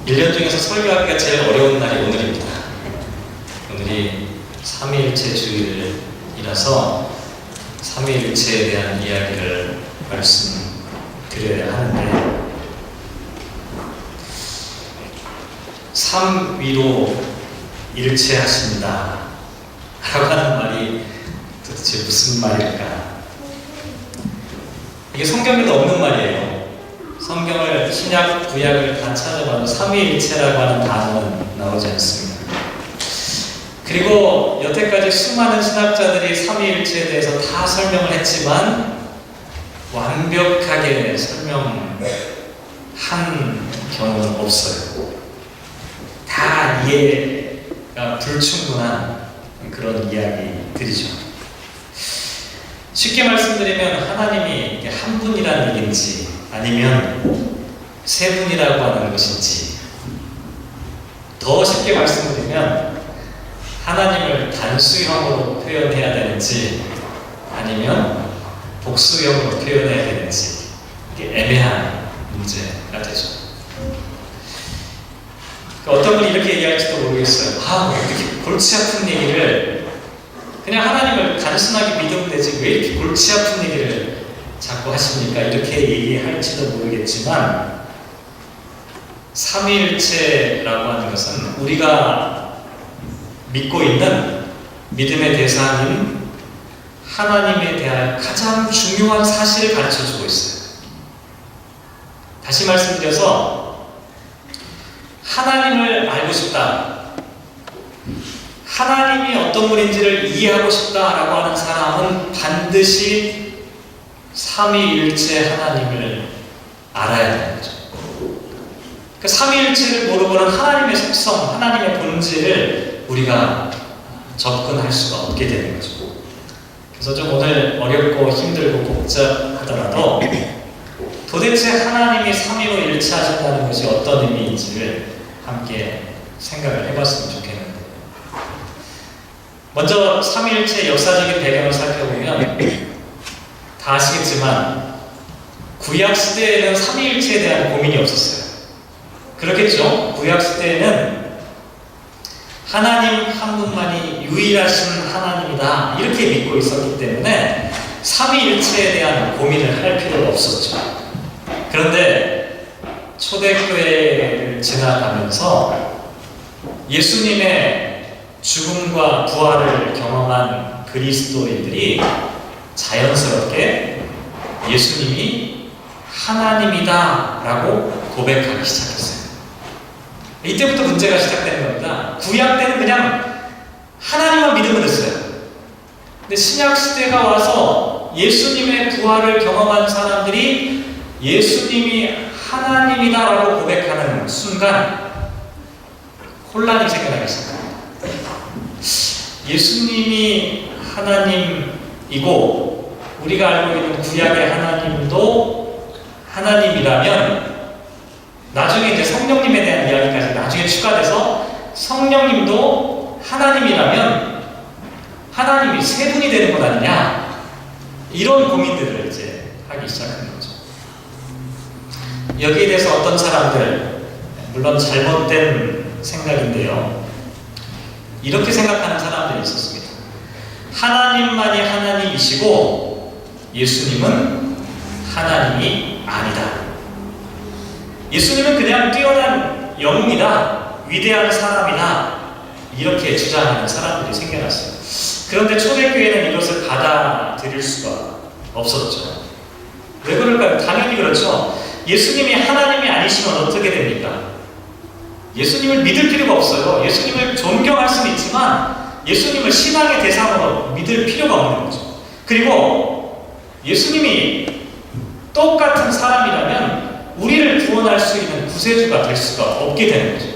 1년 중에서 설교하기가 제일 어려운 날이 오늘입니다. 오늘이 삼위일체 주일이라서 삼위일체에 대한 이야기를 말씀드려야 하는데, 삼위로 일체하십니다 라고 하는 말이 도대체 무슨 말일까? 이게 성경에도 없는 말이에요. 성경을 신약, 구약을 다 찾아봐도 삼위일체라고 하는 단어는 나오지 않습니다. 그리고 여태까지 수많은 신학자들이 삼위일체에 대해서 다 설명을 했지만 완벽하게 설명한 경우는 없어요. 다 이해가 불충분한 그런 이야기들이죠. 쉽게 말씀드리면 하나님이 한 분이라는 얘기인지 아니면 세 분이라고 하는 것인지, 더 쉽게 말씀드리면 하나님을 단수형으로 표현해야 되는지 아니면 복수형으로 표현해야 되는지, 이게 애매한 문제가 되죠. 어떤 분이 이렇게 얘기할지도 모르겠어요. 이렇게 골치 아픈 얘기를, 그냥 하나님을 단순하게 믿으면 되지 왜 이렇게 골치 아픈 얘기를 자꾸 하십니까? 이렇게 얘기할지도 모르겠지만, 삼위일체라고 하는 것은 우리가 믿고 있는 믿음의 대상인 하나님에 대한 가장 중요한 사실을 가르쳐주고 있어요. 다시 말씀드려서, 하나님을 알고 싶다, 하나님이 어떤 분인지를 이해하고 싶다라고 하는 사람은 반드시 삼위일체 하나님을 알아야 되는 거죠. 그 삼위일체를 모르고는 하나님의 속성, 하나님의 본질을 우리가 접근할 수가 없게 되는 거죠. 그래서 좀 오늘 어렵고 힘들고 복잡하더라도 도대체 하나님이 삼위로 일체하셨다는 것이 어떤 의미인지를 함께 생각을 해봤으면 좋겠는데, 먼저 삼위일체의 역사적인 배경을 살펴보면 다 아시겠지만 구약시대에는 삼위일체에 대한 고민이 없었어요. 그렇겠죠? 구약시대에는 하나님 한 분만이 유일하신 하나님이다 이렇게 믿고 있었기 때문에 삼위일체에 대한 고민을 할 필요가 없었죠. 그런데 초대교회를 지나가면서 예수님의 죽음과 부활을 경험한 그리스도인들이 자연스럽게 예수님이 하나님이다 라고 고백하기 시작했어요. 이때부터 문제가 시작되는 겁니다. 구약 때는 그냥 하나님만 믿으면 됐어요. 근데 신약 시대가 와서 예수님의 부활을 경험한 사람들이 예수님이 하나님이다 라고 고백하는 순간 혼란이 생겨나기 시작합니다. 예수님이 하나님이고 우리가 알고 있는 구약의 하나님도 하나님이라면, 나중에 이제 성령님에 대한 이야기까지 나중에 추가돼서 성령님도 하나님이라면 하나님이 세 분이 되는 것 아니냐, 이런 고민들을 이제 하기 시작하는 거죠. 여기에 대해서 어떤 사람들, 물론 잘못된 생각인데요, 이렇게 생각하는 사람들이 있었습니다. 하나님만이 하나님이시고 예수님은 하나님이 아니다. 예수님은 그냥 뛰어난 영웅이다, 위대한 사람이다, 이렇게 주장하는 사람들이 생겨났어요. 그런데 초대교회는 이것을 받아들일 수가 없었죠. 왜 그럴까요? 당연히 그렇죠. 예수님이 하나님이 아니시면 어떻게 됩니까? 예수님을 믿을 필요가 없어요. 예수님을 존경할 수는 있지만 예수님을 신앙의 대상으로 믿을 필요가 없는 거죠. 그리고 예수님이 똑같은 사람이라면 우리를 구원할 수 있는 구세주가 될 수가 없게 되는 거죠.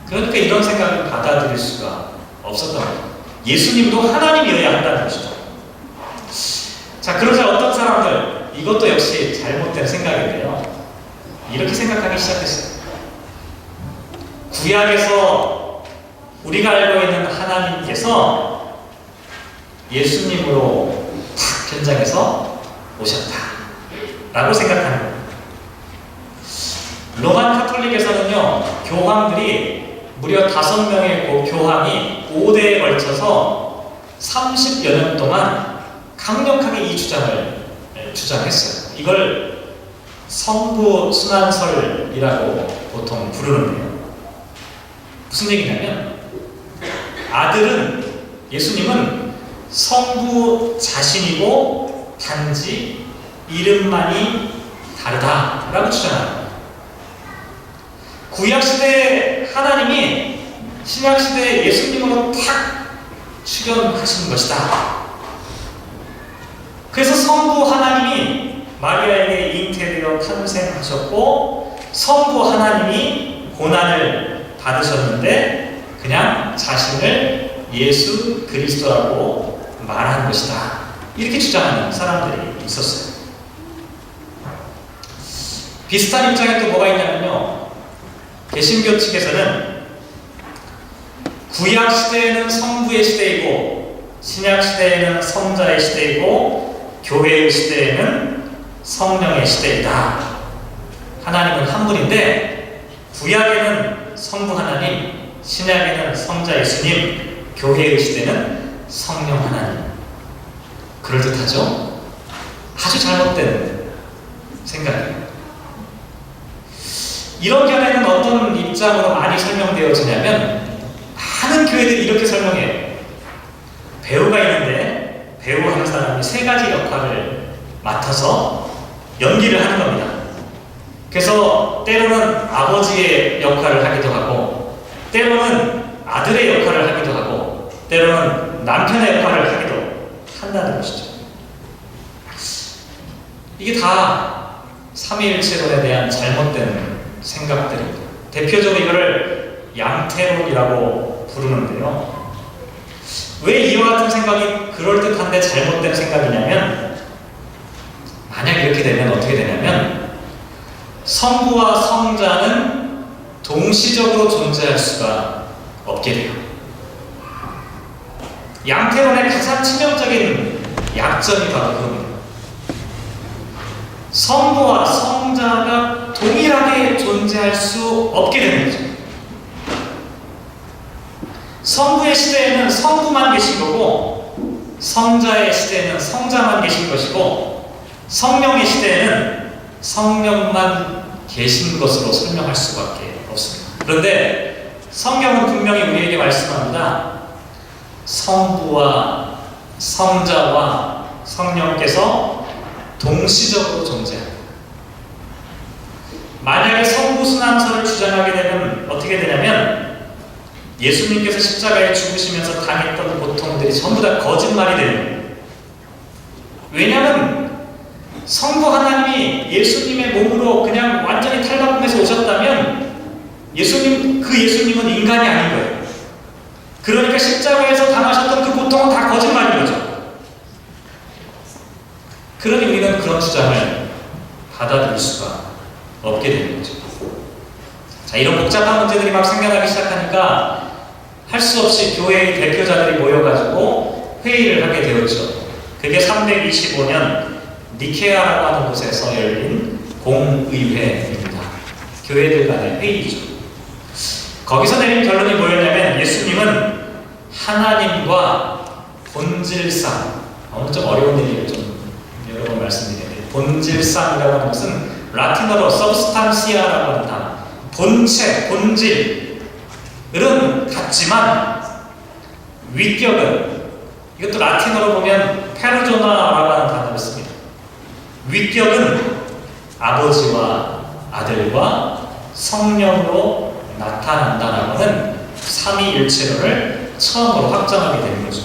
그러니까 이런 생각을 받아들일 수가 없었던 거죠. 예수님도 하나님이어야 한다는 것이죠. 자, 그러자 어떤 사람들, 이것도 역시 잘못된 생각인데요, 이렇게 생각하기 시작했어요. 구약에서 우리가 알고 있는 하나님께서 예수님으로 탁 변장해서 오셨다 라고 생각하는 거예요. 로만 카톨릭에서는요, 교황들이 무려 5명의 교황이 5대에 걸쳐서 30여 년 동안 강력하게 이 주장을 주장했어요. 이걸 성부 순환설이라고 보통 부르는데요. 무슨 얘기냐면, 예수님은 성부 자신이고 단지 이름만이 다르다라고 주장합니다. 구약시대 하나님이 신약시대 예수님으로 탁 출현하신 것이다. 그래서 성부 하나님이 마리아에게 잉태되어 탄생하셨고, 성부 하나님이 고난을 받으셨는데 그냥 자신을 예수 그리스도라고 말한 것이다. 이렇게 주장하는 사람들이 있었어요. 비슷한 입장에 또 뭐가 있냐면요, 개신교 측에서는 구약 시대에는 성부의 시대이고 신약 시대에는 성자의 시대이고 교회의 시대에는 성령의 시대이다. 하나님은 한 분인데 구약에는 성부 하나님, 신약에는 성자 예수님, 교회의 시대는 성령 하나님. 그럴듯하죠? 아주 잘못된 생각이에요. 이런 견해는 어떤 입장으로 많이 설명되어지냐면, 많은 교회들이 이렇게 설명해요. 배우가 있는데 배우 하는 사람이 3가지 역할을 맡아서 연기를 하는 겁니다. 그래서 때로는 아버지의 역할을 하기도 하고, 때로는 아들의 역할을 하기도 하고, 때로는 남편의 역할을 하기도 한다는 것이죠. 이게 다 삼위일체론에 대한 잘못된 생각들입니다. 대표적으로 이거를 양태론이라고 부르는데요. 왜 이와 같은 생각이 그럴듯한데 잘못된 생각이냐면, 만약 이렇게 되면 어떻게 되냐면, 성부와 성자는 동시적으로 존재할 수가 없게 돼요. 양태론의 가장 치명적인 약점이 바로 그겁니다. 성부와 성자가 동일하게 존재할 수 없게 되는 거죠. 성부의 시대에는 성부만 계신 거고, 성자의 시대에는 성자만 계신 것이고, 성령의 시대에는 성령만 계신 것으로 설명할 수밖에 없습니다. 그런데 성경은 분명히 우리에게 말씀합니다. 성부와 성자와 성령께서 동시적으로 존재합니다. 만약에 성부순환설을 주장하게 되면 어떻게 되냐면, 예수님께서 십자가에 죽으시면서 당했던 고통들이 전부 다 거짓말이 돼요. 왜냐하면 성부 하나님이 예수님의 몸으로 그냥 완전히 탈바꿈해서 오셨다면 그 예수님은 인간이 아닌 거예요. 그러니까 십자가에서 당하셨던 그 고통은 다 거짓말인 거죠. 그러니 우리는 그런 주장을 받아들일 수가 없게 되는 거죠. 자, 이런 복잡한 문제들이 막 생겨나기 시작하니까 할 수 없이 교회의 대표자들이 모여가지고 회의를 하게 되었죠. 그게 325년 니케아라고 하는 곳에서 열린 공의회입니다. 교회들 간의 회의죠. 거기서 내린 결론이 뭐였냐면, 예수님은 하나님과 본질상, 오늘 좀 어려운 얘기를 좀 여러 번 말씀드렸는데, 본질상이라고 하는 것은 라틴어로 substantia라고 하는 단어, 본체, 본질은 같지만 위격은, 이것도 라틴어로 보면 페르조나라고 하는 단어를 씁니다. 위격은 아버지와 아들과 성령으로 나타난다라고 하는 삼위일체론을 처음으로 확정하게 되는 거죠.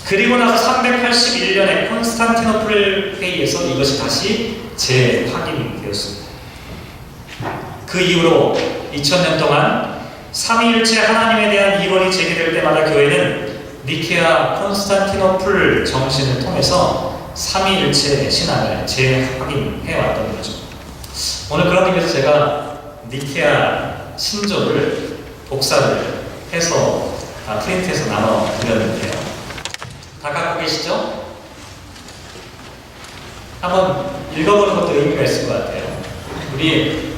그리고 나서 381년에 콘스탄티노플 회의에서 이것이 다시 재확인이 되었습니다. 그 이후로 2000년 동안 삼위일체 하나님에 대한 이론이 제기될 때마다 교회는 니케아 콘스탄티노플 정신을 통해서 삼위일체 신앙을 재확인해 왔던 거죠. 오늘 그런 의미에서 제가 니케아 신조를 복사를 해서 프린트해서 나눠 드렸는데요. 다 갖고 계시죠? 한번 읽어보는 것도 의미가 있을 것 같아요. 우리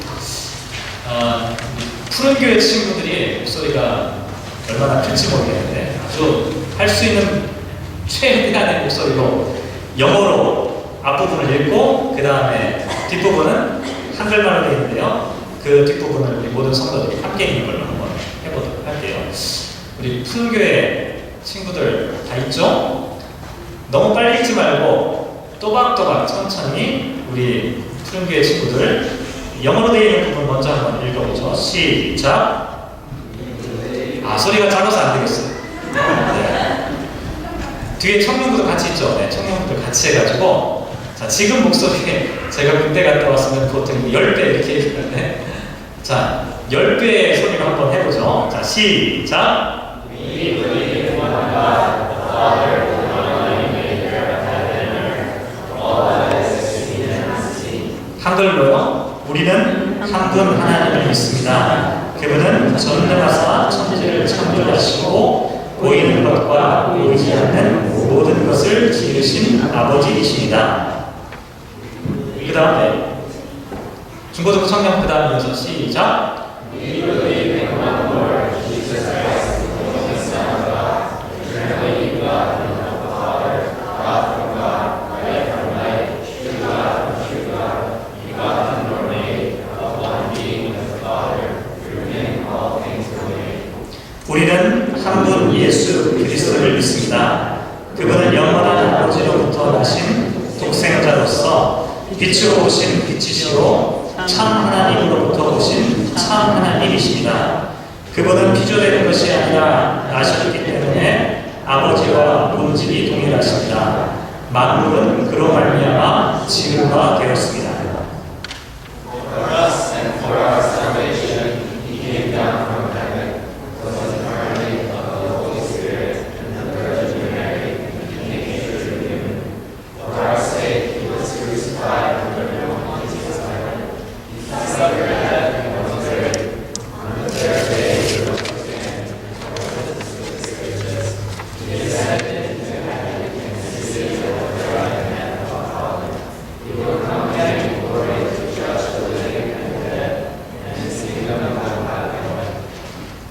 푸른 교회 친구들이 목소리가 얼마나 클지 모르겠는데 아주 할 수 있는 최대한의 목소리로 영어로 앞부분을 읽고 그 다음에 뒷부분은 한글말로 되어 있는데요. 그 뒷부분을 우리 모든 성도들이 함께 있는 걸로 한번 해보도록 할게요. 우리 푸른 교회 친구들 다 있죠? 너무 빨리 읽지 말고 또박또박 천천히 우리 푸른 교회 친구들 영어로 되어 있는 부분 먼저 한번 읽어보죠. 시작. 소리가 작아서 안 되겠어요. 네. 뒤에 청년부도 같이 있죠. 네, 청년부도 같이 해가지고 자, 지금 목소리 제가 군대 갔다 왔으면 보통 10배 이렇게 해주는데 자, 10배의 소리로 한번 해보죠. 자, 시작. 한글로요. 우리는 한 분 하나님을 믿습니다. 그분은 전능하사 천지를 창조하시고 보이는 것과 보이지 않는 모든 것을 지으신 아버지이십니다. 그 다음에 중고등부 청년 그 다음 이어서 시작. 우리는 한 분 예수 그리스도를 믿습니다. 그분은 영원한 아버지로부터 나신 독생자로서 빛으로 오신 빛이시로 참 하나님으로부터 오신 참 하나님이십니다. 그분은 피조되는 것이 아니라 나셨기 때문에 아버지와 본질이 동일하십니다. 만물은 그로 말미암아 지음바 되었습니다.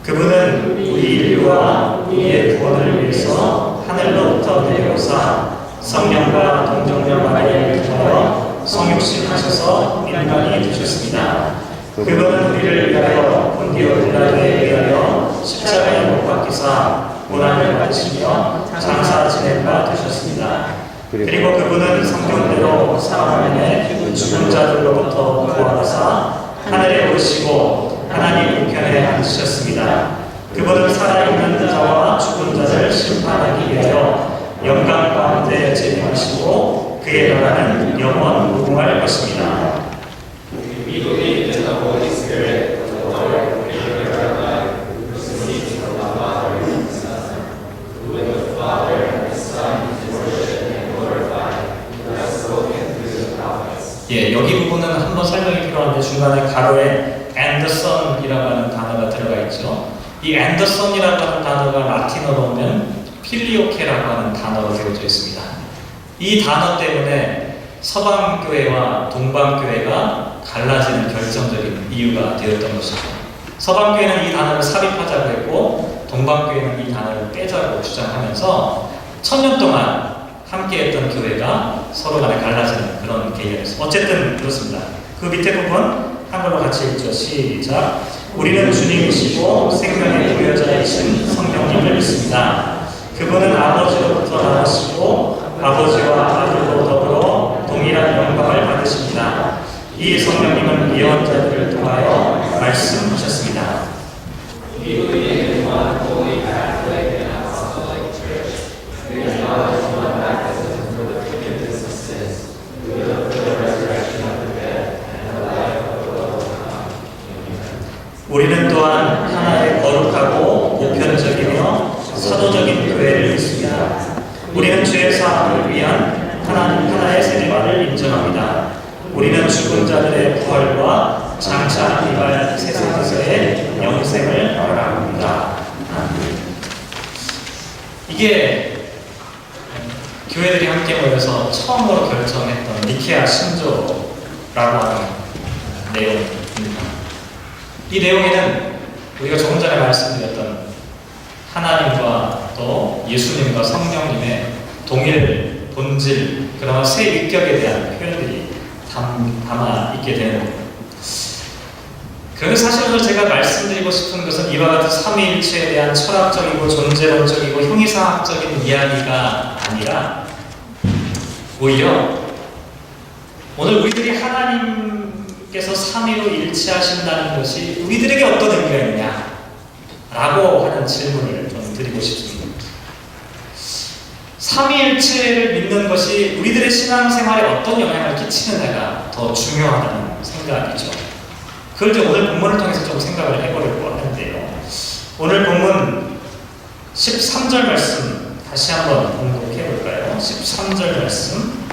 그분은 우리 인류와 우리의 구원을 위해서 하늘로부터 내려오사 성령과 동정녀 마리아를 통하여 성육신하셔서 인간이 되셨습니다. 그분은 우리를 위하여 본디오 빌라도에 의하여 십자가에 못 박히사 고난을 받으시며 장사 지낸 바 되셨습니다. 그리고 그분은 성경대로 사람에게 죽은 자들로부터 구원하사 하늘에 오르시고 하나님 우편에 앉으셨습니다. 그분은 살아있는 자와 죽은 자를 심판하기 위하여 영광 가운데 재림하시고 그의 나라는 영원 무궁할 것입니다. 예, 여기 부분은 한번 설명이 필요한데 중간에 가로에 앤더슨이라고 하는 단어가 들어가 있죠. 이 앤더슨이라고 하는 단어가 라틴어로 오면 필리오케라고 하는 단어로 되어져 있습니다. 이 단어 때문에 서방교회와 동방교회가 갈라지는 결정적인 이유가 되었던 것이죠. 서방교회는 이 단어를 삽입하자고 했고 동방교회는 이 단어를 빼자고 주장하면서 1000년 동안 함께했던 교회가 서로 간에 갈라지는 그런 계기였습니다. 어쨌든 그렇습니다. 그 밑에 부분 한글로 같이 읽죠. 시작. 우리는 주님이시고 생명의 부여자이신 성령님을 믿습니다. 그분은 아버지로부터 나오시고 아버지와 아들로 더불어 동일한 영광을 받으십니다. 이 성령님은 예언자들을 통하여 말씀하셨습니다. 우리는 또한 하나의 거룩하고 보편적이며 사도적인 교회를 믿습니다. 우리는 죄 사함을 위한 하나의 세례만을 인정합니다. 우리는 죽은 자들의 부활과 장차 임할 세상에서의 영생을 바랍니다. 이게 교회들이 함께 모여서 처음으로 결정했던 니케아 신조라고 하는 내용입니다. 이 내용에는 우리가 조금 전에 말씀드렸던 하나님과 또 예수님과 성령님의 동일 본질, 그러나 새 위격에 대한 표현들이 담아 있게 되는 겁니다. 그런데 사실 오늘 제가 말씀드리고 싶은 것은 이와 같은 삼위일체에 대한 철학적이고 존재론적이고 형이상학적인 이야기가 아니라 오히려 오늘 우리들이 하나님께서 삼위로 일치하신다는 것이 우리들에게 어떤 의미가 있느냐 라고 하는 질문을 좀 드리고 싶습니다. 삼위일체를 믿는 것이 우리들의 신앙생활에 어떤 영향을 끼치느냐가 더 중요하다는 생각이죠. 그걸 이제 오늘 본문을 통해서 좀 생각을 해보려고 하는데요. 오늘 본문 13절 말씀 다시 한번 공독해 볼까요? 13절 말씀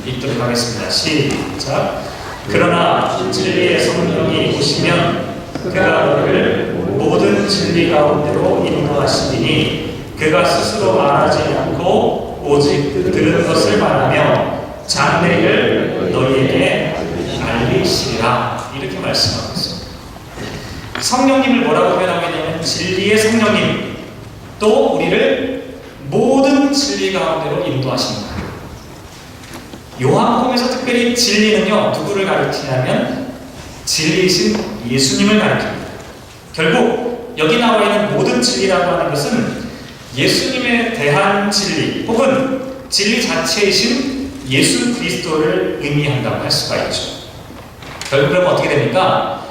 읽도록 하겠습니다. 시작. 그러나 진리의 성령이 오시면 그가 너를 모든 진리 가운데로 인도하시리니 그가 스스로 말하지 않고 오직 들은 것을 말하며 장래를 너희에게 알리시리라. 이렇게 말씀하고 있습니다. 성령님을 뭐라고 표현하고 있냐면 진리의 성령님, 또 우리를 모든 진리 가운데로 인도하십니다. 요한복음에서 특별히 진리는요, 누구를 가리키냐면 진리이신 예수님을 가리킵니다. 결국 여기 나와 있는 모든 진리라고 하는 것은 예수님에 대한 진리 혹은 진리 자체이신 예수 그리스도를 의미한다고 할 수가 있죠. 결국 그러면 어떻게 됩니까?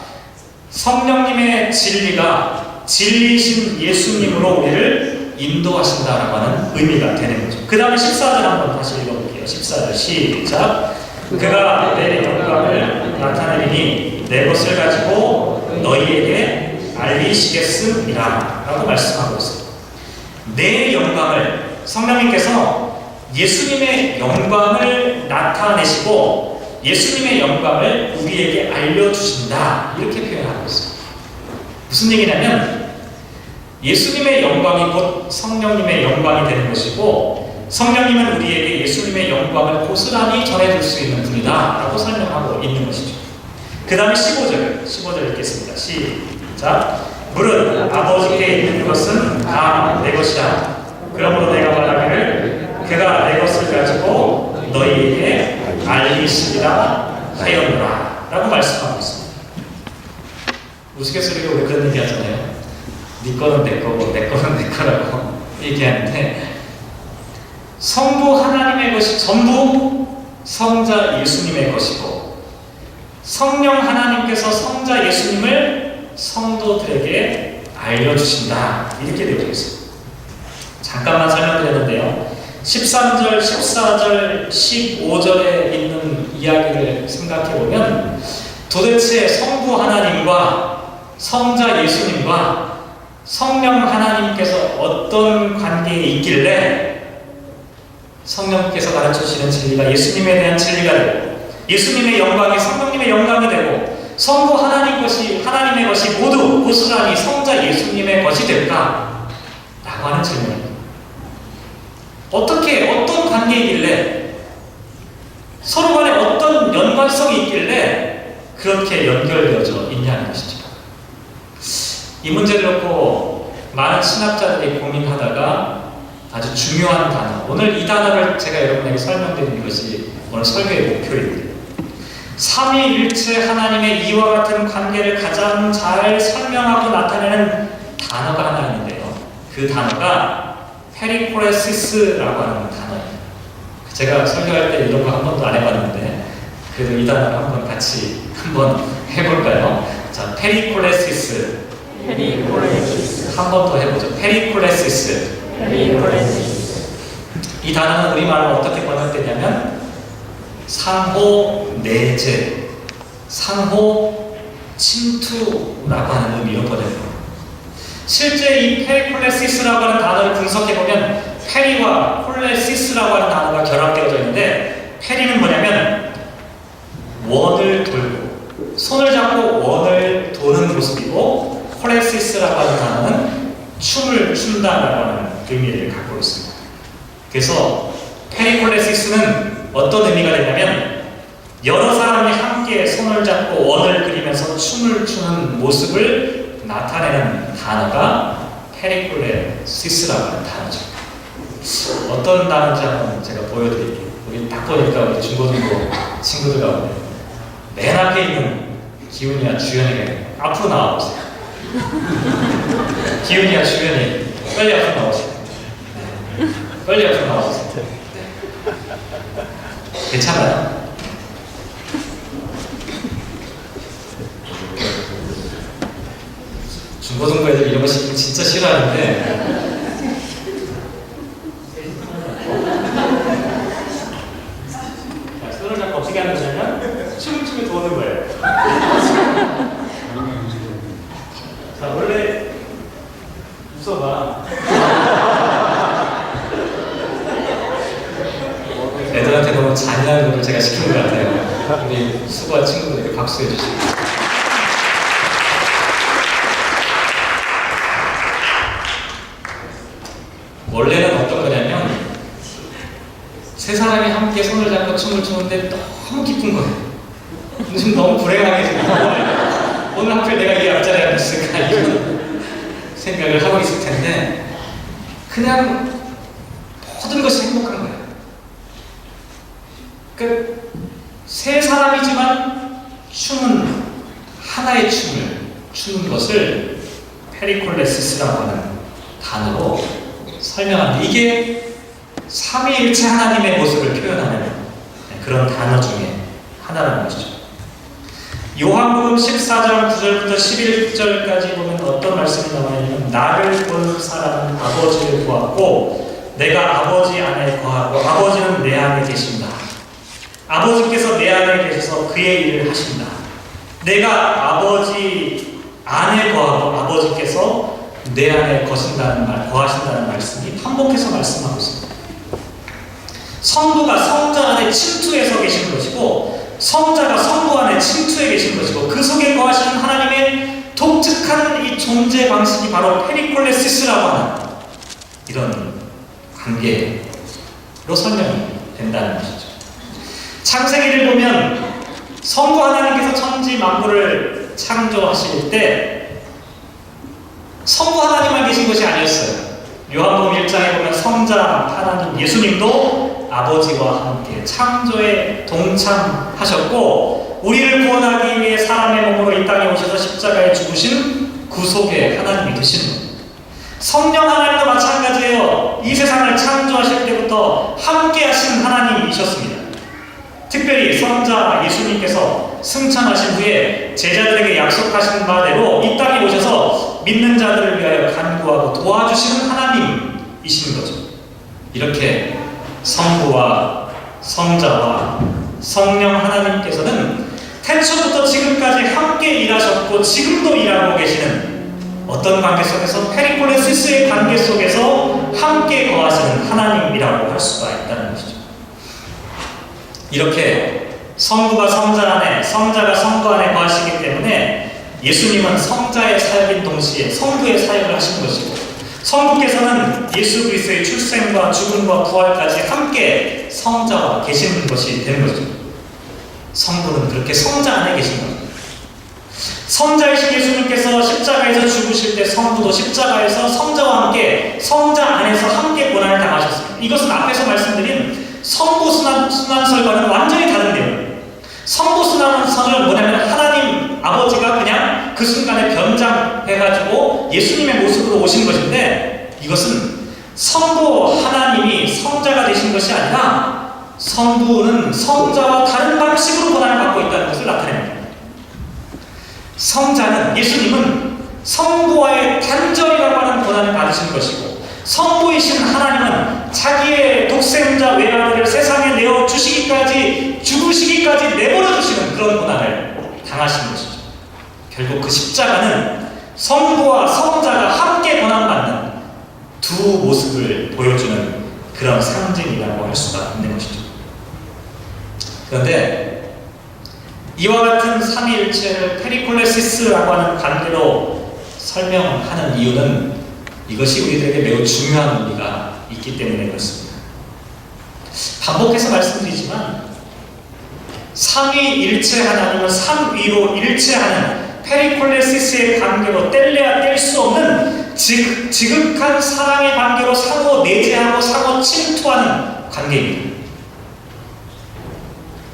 성령님의 진리가 진리이신 예수님으로 우리를 인도하신다라고 하는 의미가 되는 거죠. 그 다음에 14절 한번 다시 읽어볼게요. 14절 시작. 그가 내 영광을 나타내리니 내 것을 가지고 너희에게 알리시겠음이라 라고 말씀하고 있습니다. 내 영광을, 성령님께서 예수님의 영광을 나타내시고 예수님의 영광을 우리에게 알려주신다, 이렇게 표현하고 있습니다. 무슨 얘기냐면 예수님의 영광이 곧 성령님의 영광이 되는 것이고 성령님은 우리에게 예수님의 영광을 고스란히 전해줄 수 있는 분이다 라고 설명하고 있는 것이죠. 그 다음에 15절 읽겠습니다. 시작. 물은 아버지께 있는 것은 다 내 것이다. 그러므로 내가 말하기를 그가 내 것을 가지고 너희에게 알리시리라 하였노라 라고 말씀하고 있습니다. 우스갯소리로 우리 그런 얘기 하잖아요. 네 거는 내 거고 내 거는 내 거라고 얘기하는데, 성부 하나님의 것이 전부 성자 예수님의 것이고 성령 하나님께서 성자 예수님을 성도들에게 알려주신다, 이렇게 되어 있습니다. 잠깐만 설명드렸는데요. 13절, 14절, 15절에 있는 이야기를 생각해보면 도대체 성부 하나님과 성자 예수님과 성령 하나님께서 어떤 관계에 있길래 성령께서 가르쳐주시는 진리가 예수님에 대한 진리가 되고 예수님의 영광이 성령님의 영광이 되고 성부 하나님의 것이 모두 고스란히 성자 예수님의 것이 될까? 라고 하는 질문입니다. 어떤 관계이길래, 서로 간에 어떤 연관성이 있길래 그렇게 연결되어져 있냐는 것이죠. 이 문제를 놓고 많은 신학자들이 고민하다가 아주 중요한 단어, 오늘 이 단어를 제가 여러분에게 설명드리는 것이 오늘 설교의 목표입니다. 삼위일체 하나님의 이와 같은 관계를 가장 잘 설명하고 나타내는 단어가 하나 있는데요. 그 단어가 페리코레시스라고 하는 단어입니다. 제가 설교할 때 이런 거 한 번도 안 해봤는데 그래도 이 단어를 한번 같이 한번 해볼까요? 자, 페리코레시스. 한 번 더 해보죠. 페리코레시스. 이 단어는 우리말로 어떻게 번역되냐면 상호 내재, 상호 침투라고 하는 의미로 번역됩니다. 실제 이 페리콜레시스라고 하는 단어를 분석해보면 페리와 콜레시스라고 하는 단어가 결합되어져 있는데, 페리는 뭐냐면 원을 돌고 손을 잡고 원을 도는 모습이고, 콜레시스라고 하는 단어는 춤을 춘다라고 하는 의미를 갖고 있습니다. 그래서 페리콜레시스는 어떤 의미가 되냐면 여러 사람이 한 함께 손을 잡고 원을 그리면서 춤을 추는 모습을 나타내는 단어가 페리콜레시스라고 하는 단어죠. 어떤 단어인지 한번 제가 보여드릴게요. 우리 딱 보니까 우리 중고등부 친구들 가운데 맨 앞에 있는 기훈이와 주연이가 앞으로 나와보세요. 기훈이와 주연이 빨리 앞으로 나오세요. 네. 빨리 앞으로 나오세요. 네. 괜찮아요? 중고등부 애들 이런 거 시키면 진짜 싫어하는데 손을 잡고 어떻게 하는 거냐면 춤을 추게 도는 거예요. 자, 원래 웃어봐. 애들한테 너무 잔인한 거를 제가 시킨 것 같아요. 우리 수고한 친구들에게 박수해 주시고. 원래는 어떤 거냐면 세 사람이 함께 손을 잡고 춤을 추는데 너무 기쁜 거예요. 요즘 너무 불행하게 지금 오늘 하필 내가 이 앞자리에 앉았을까 이런 생각을 하고 있을 텐데 그냥 모든 것이 행복한 거예요. 그 세 사람이지만 춤은 하나의 춤을 추는 것을 페리콜레시스라고 하는 단어로 설명합니다. 이게 삼위일체 하나님의 모습을 표현하는 그런 단어 중에 하나라는 것이죠. 요한복음 14장 9절부터 11절까지 보면 어떤 말씀이 나오냐면 나를 본 사람은 아버지를 보았고 내가 아버지 안에 거하고 아버지는 내 안에 계신다. 아버지께서 내 안에 계셔서 그의 일을 하신다. 내가 아버지 안에 거하고 아버지께서 내 안에 거하신다는 말씀이 반복해서 말씀하고 있습니다. 성부가 성자 안에 침투해서 계신 것이고 성자가 성부 안에 침투해 계신 것이고 그 속에 거하시는 하나님의 독특한 이 존재 방식이 바로 페리콜레시스라고 하는 이런 관계로 설명이 된다는 것이죠. 창세기를 보면 성부 하나님께서 천지 만물을 창조하실 때 성부 하나님만 계신 것이 아니었어요. 요한복음 1장에 보면 성자 하나님 예수님도 아버지와 함께 창조에 동참하셨고 우리를 구원하기 위해 사람의 몸으로 이 땅에 오셔서 십자가에 죽으신 구속의 하나님이 되시는 겁니다. 성령 하나님도 마찬가지예요. 이 세상을 창조하실 때부터 함께 하신 하나님이셨습니다. 특별히 성자 예수님께서 승천하신 후에 제자들에게 약속하신 바대로 이 땅에 오셔서 믿는 자들을 위하여 간구하고 도와주시는 하나님이신 거죠. 이렇게 성부와 성자와 성령 하나님께서는 태초부터 지금까지 함께 일하셨고 지금도 일하고 계시는 어떤 관계 속에서 페리콜레시스의 관계 속에서 함께 거하시는 하나님이라고 할 수가 있다는 것이죠. 이렇게 성부가 성자 안에, 성자가 성부 안에 거하시기 때문에 예수님은 성자의 사역인 동시에 성부의 사역을 하신 것이고 성부께서는 예수 그리스도의 출생과 죽음과 부활까지 함께 성자와 계시는 것이 되는 거죠. 성부는 그렇게 성자 안에 계신 겁니다. 성자이신 예수님께서 십자가에서 죽으실 때 성부도 십자가에서 성자와 함께 성자 안에서 함께 고난을 당하셨습니다. 이것은 앞에서 말씀드린 성부 순환설과는 완전히 다른 내용이에요. 성부 순환설은 뭐냐면 하나님 아버지가 그냥 그 순간에 변장해가지고 예수님의 모습으로 오신 것인데 이것은 성부 하나님이 성자가 되신 것이 아니라 성부는 성자와 다른 방식으로 고난을 받고 있다는 것을 나타냅니다. 성자는 예수님은 성부와의 단절이라고 하는 고난을 받으신 것이고 성부이신 하나님은 자기의 독생자 외아들을 세상에 내어 주시기까지 죽으시기까지 내버려 두시는 그런 고난을 당하신 것이죠. 결국 그 십자가는 성부와 성자가 함께 고난받는 두 모습을 보여주는 그런 상징이라고 할 수가 있는 것이죠. 그런데 이와 같은 삼위일체를 페리콜레시스라고 하는 관계로 설명하는 이유는 이것이 우리들에게 매우 중요한 의미가 있기 때문에 그렇습니다. 반복해서 말씀드리지만 삼위일체 하나님은 삼위로 일체하는 페리콜레시스의 관계로 뗄래야 뗄 수 없는 지극한 사랑의 관계로 상호 내재하고 상호 침투하는 관계입니다.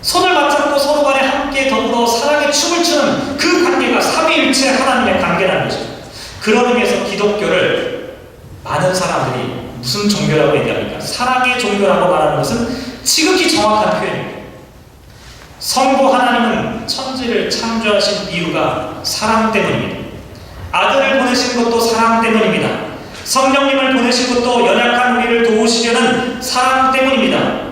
손을 맞잡고 서로 간에 함께 더불어 사랑의 춤을 추는 그 관계가 삼위일체 하나님의 관계라는 것입니다. 그런 의미에서 기독교를 많은 사람들이 무슨 종교라고 얘기합니까? 사랑의 종교라고 말하는 것은 지극히 정확한 표현입니다. 성부 하나님은 천지를 창조하신 이유가 사랑 때문입니다. 아들을 보내신 것도 사랑 때문입니다. 성령님을 보내신 것도 연약한 우리를 도우시려는 사랑 때문입니다.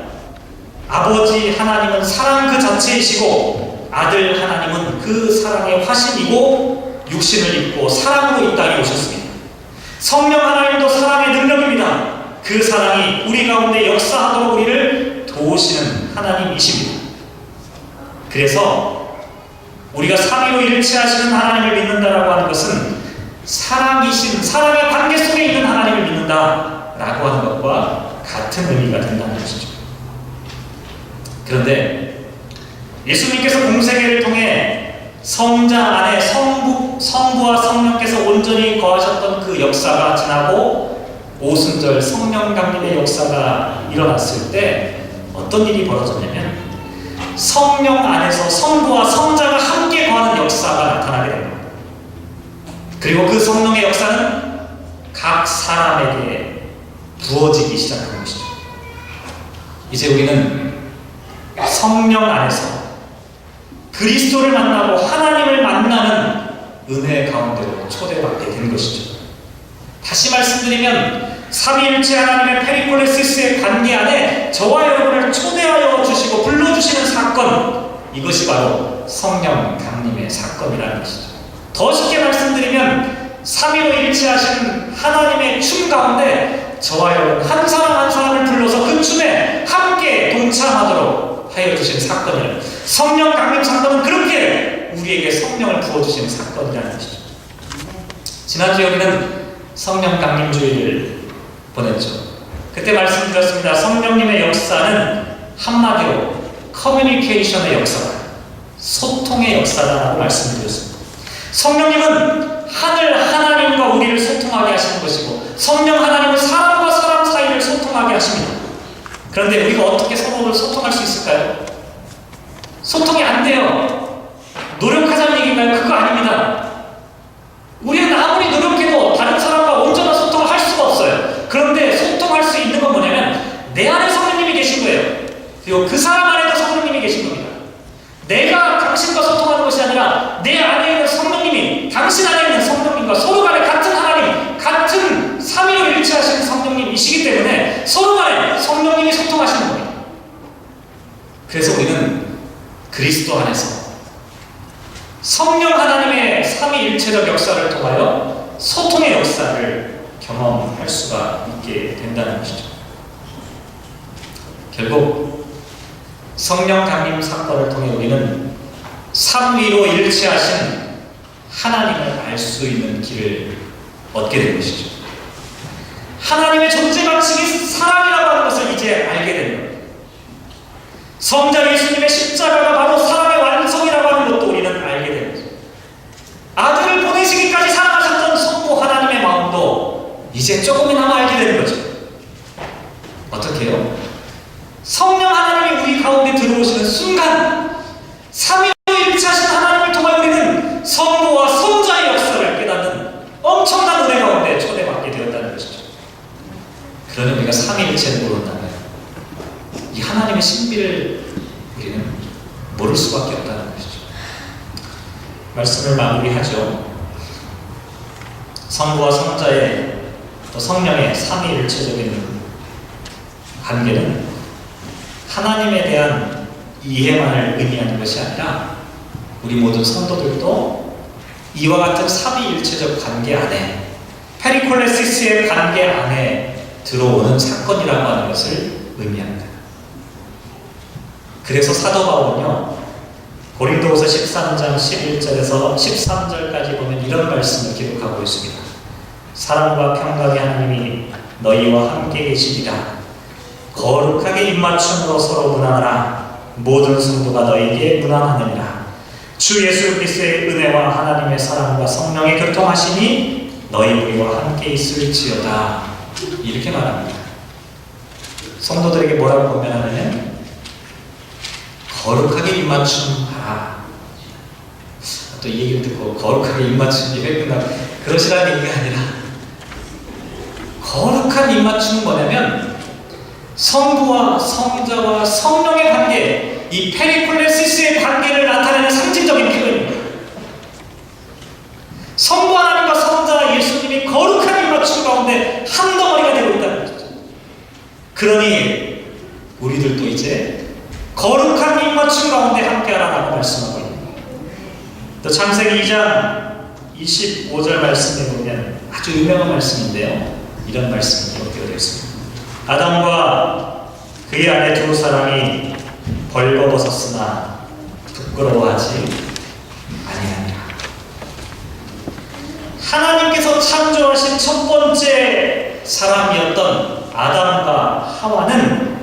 아버지 하나님은 사랑 그 자체이시고 아들 하나님은 그 사랑의 화신이고 육신을 입고 사랑으로 이 땅에 오셨습니다. 성령 하나님도 사랑의 능력입니다. 그 사랑이 우리 가운데 역사하도록 우리를 도우시는 하나님이십니다. 그래서 우리가 삼위로 일체하시는 하나님을 믿는다라고 하는 것은 사랑이신 사랑의 관계 속에 있는 하나님을 믿는다라고 하는 것과 같은 의미가 된다는 것이죠. 그런데 예수님께서 공생애를 통해 성장 안에 성부와 성령께서 온전히 거하셨던 그 역사가 지나고 오순절 성령 강림의 역사가 일어났을 때 어떤 일이 벌어졌냐면 성령 안에서 성부와 성자가 함께 거하는 역사가 나타나게 됩니다. 그리고 그 성령의 역사는 각 사람에게 부어지기 시작한 것이죠. 이제 우리는 성령 안에서 그리스도를 만나고 하나님을 만나는 은혜 가운데로 초대받게 된 것이죠. 다시 말씀드리면 삼위일체 하나님의 페리콜레시스의 관계 안에 저와 여러분을 초대하여 주시고 불러주시는 사건, 이것이 바로 성령 강림의 사건이라는 것이죠. 더 쉽게 말씀드리면 삼위로 일체하신 하나님의 춤 가운데 저와 여러분 한 사람 한 사람을 불러서 그 춤에 함께 동참하도록 하여 주신 사건이에요. 성령 강림 사건은 그렇게 우리에게 성령을 부어주시는 사건이라는 것이죠. 지난주에 우리는 성령 강림 주일을 보냈죠. 그때 말씀드렸습니다. 성령님의 역사는 한마디로 커뮤니케이션의 역사다, 소통의 역사다라고 말씀드렸습니다. 성령님은 하늘 하나님과 우리를 소통하게 하시는 것이고 성령 하나님은 사람과 사람 사이를 소통하게 하십니다. 그런데 우리가 어떻게 서로를 소통할 수 있을까요? 소통이 안 돼요. 노력하자는 얘기인가요? 그거 아닙니다. 우리는 아무리 노력해도 다른 사람과 온전한 소통을 할 수가 없어요. 그런데 소통할 수 있는 건 뭐냐면 내 안에 성령님이 계신 거예요. 그리고 그 사람 안에도 성령님이 계신 겁니다. 내가 당신과 소통하는 것이 아니라 내 안에 있는 성령님이 당신 안에 있는 성령님과 서로 간에 같은 하나님, 같은 삼위로 일체하시는 성령님이시기 때문에 서로 간에 성령님이 소통하시는 겁니다. 그래서 우리는 그리스도 안에서 성령 하나님의 삼위일체적 역사를 통하여 소통의 역사를 경험할 수가 있게 된다는 것이죠. 결국 성령 강림 사건을 통해 우리는 삼위로 일체하신 하나님을 알 수 있는 길을 얻게 된 것이죠. 하나님의 존재 방식이 사랑이라고 하는 것을 이제 알게 된 겁니다. 성자 예수님의 십자가가 바로 사랑의 완성이라고 하는 것도 우리는 알게 된 거죠. 아들을 보내시기까지 사랑하셨던 성부 하나님의 마음도 이제 조금이나마 알게 되는 거죠. 어떻게 해요? 성령 하나님이 우리 가운데 들어오시는 순간 삼위로 일체하신 하나님을 통해 우리는 성부와 성자의 역사를 깨닫는 엄청난 은혜 가운데 초대받게 되었다는 것이죠. 그러니 우리가 삼위일체를 모른다면 이 하나님의 신비를 우리는 모를 수밖에 없다는 것이죠. 말씀을 마무리하죠. 성부와 성자의 또 성령의 삼위일체적인 관계는 하나님에 대한 이해만을 의미하는 것이 아니라 우리 모든 성도들도 이와 같은 삼위일체적 관계 안에 페리콜레시스의 관계 안에 들어오는 사건이라고 하는 것을 의미합니다. 그래서 사도 바울은요, 고린도후서 13장 11절에서 13절까지 보면 이런 말씀을 기록하고 있습니다. 사랑과 평강의 하나님이 너희와 함께 계시리라. 거룩하게 입맞춤으로 서로 문안하라. 모든 성도가 너희에게 문안하느니라. 주 예수 그리스도의 은혜와 하나님의 사랑과 성령의 교통하심이 너희 우리와 함께 있을지어다. 이렇게 말합니다. 성도들에게 뭐라고 권면하느냐? 거룩하게 입맞춤하라. 또 이 얘기를 듣고 거룩하게 입맞춤이 왜 끝나고 그러시라는 얘기가 아니라, 거룩한 입맞춤은 뭐냐면 성부와 성자와 성령의 관계, 이 페리콜레시스의 관계를 나타내는 상징적인 표현입니다. 성부 하나님과 성자 예수님이 거룩한 입맞춤 가운데 한 덩어리가 되고 있다는 거죠. 그러니 우리들도 이제 거룩한 입맞춤 가운데 함께하라고 말씀하고 있습니다. 또 창세기 2장 25절 말씀에 보면 아주 유명한 말씀인데요, 이런 말씀이 기록되어 있습니다. 아담과 그의 아내 두 사람이 벌거벗었으나 부끄러워하지 아니하니라. 하나님께서 창조하신 첫 번째 사람이었던 아담과 하와는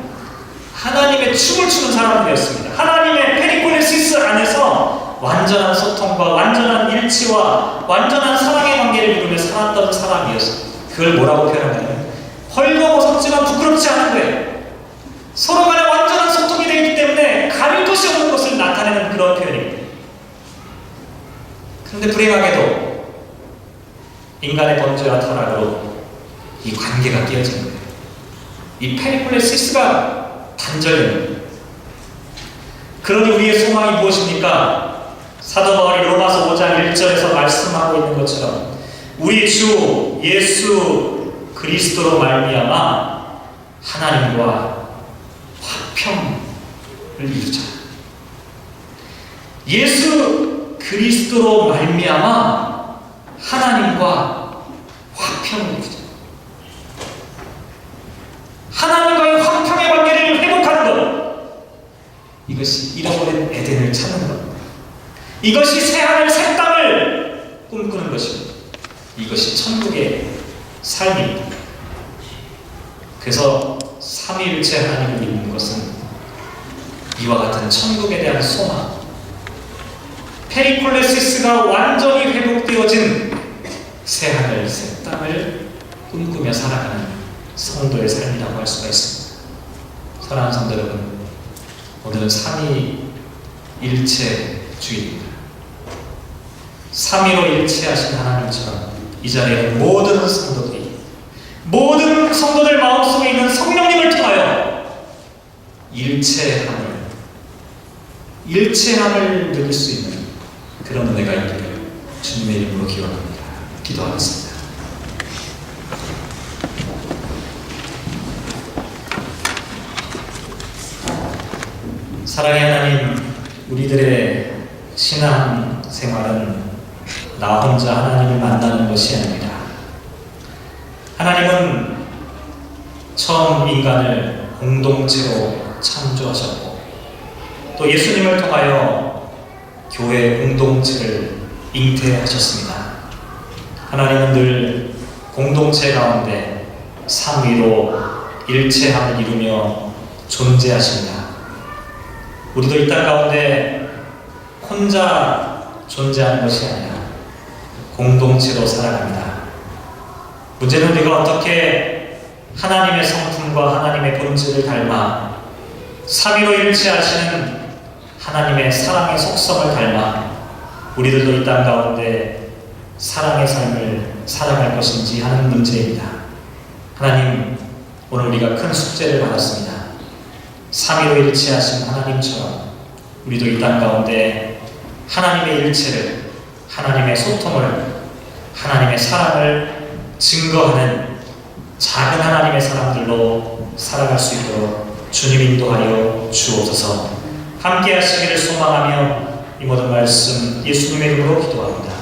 하나님의 춤을 추는 사람들이었습니다. 하나님의 페리콜레시스 안에서 완전한 소통과 완전한 일치와 완전한 사랑의 관계를 이루며 살았던 사람이었습니다. 그걸 뭐라고 표현하냐면 헐거벗었지만 부끄럽지 않은 거예요. 서로 간에 완전한 소통이 되기 때문에 가릴 것이 없는 것을 나타내는 그런 표현입니다. 그런데 불행하게도 인간의 범죄와 타락으로 이 관계가 깨어진 거예요. 이 페리콜레시스가 단절됩니다. 그러니 우리의 소망이 무엇입니까? 사도 바울이 로마서 5장 1절에서 말씀하고 있는 것처럼 우리 주 예수 그리스도로 말미암아 하나님과 화평을 이루자. 예수 그리스도로 말미암아 하나님과 화평을 이루자. 하나님과의 화평의 관계를 회복하는 것, 이것이 잃어버린 에덴을 찾는 것, 이것이 새하늘 새 땅을 꿈꾸는 것입니다. 이것이 천국의 삶입니다. 그래서 삼위일체 하나님을 믿는 것은 이와 같은 천국에 대한 소망, 페리콜레시스가 완전히 회복되어진 새하늘 새 땅을 꿈꾸며 살아가는 성도의 삶이라고 할 수가 있습니다. 사랑하는 성도 여러분, 오늘은 삼위일체주의입니다. 삼위로 일체하신 하나님처럼 이 자리에 모든 성도들이, 모든 성도들 마음속에 있는 성령님을 통하여 일체함을 누릴 수 있는 그런 은혜가 있기를 주님의 이름으로 기원합니다. 기도하겠습니다. 사랑의 하나님, 우리들의 신앙 생활은 나 혼자 하나님을 만나는 것이 아닙니다. 하나님은 처음 인간을 공동체로 창조하셨고 또 예수님을 통하여 교회 공동체를 잉태하셨습니다. 하나님은 늘 공동체 가운데 삼위로 일체함을 이루며 존재하십니다. 우리도 이 땅 가운데 혼자 존재하는 것이 아니라 공동체로 살아갑니다. 문제는 우리가 어떻게 하나님의 성품과 하나님의 본질을 닮아 삼위로 일체하시는 하나님의 사랑의 속성을 닮아 우리들도 이 땅 가운데 사랑의 삶을 살아갈 것인지 하는 문제입니다. 하나님, 오늘 우리가 큰 숙제를 받았습니다. 삼위로 일체하신 하나님처럼 우리도 이 땅 가운데 하나님의 일체를, 하나님의 소통을, 하나님의 사랑을 증거하는 작은 하나님의 사람들로 살아갈 수 있도록 주님 인도하여 주옵소서. 함께 하시기를 소망하며 이 모든 말씀 예수님의 이름으로 기도합니다.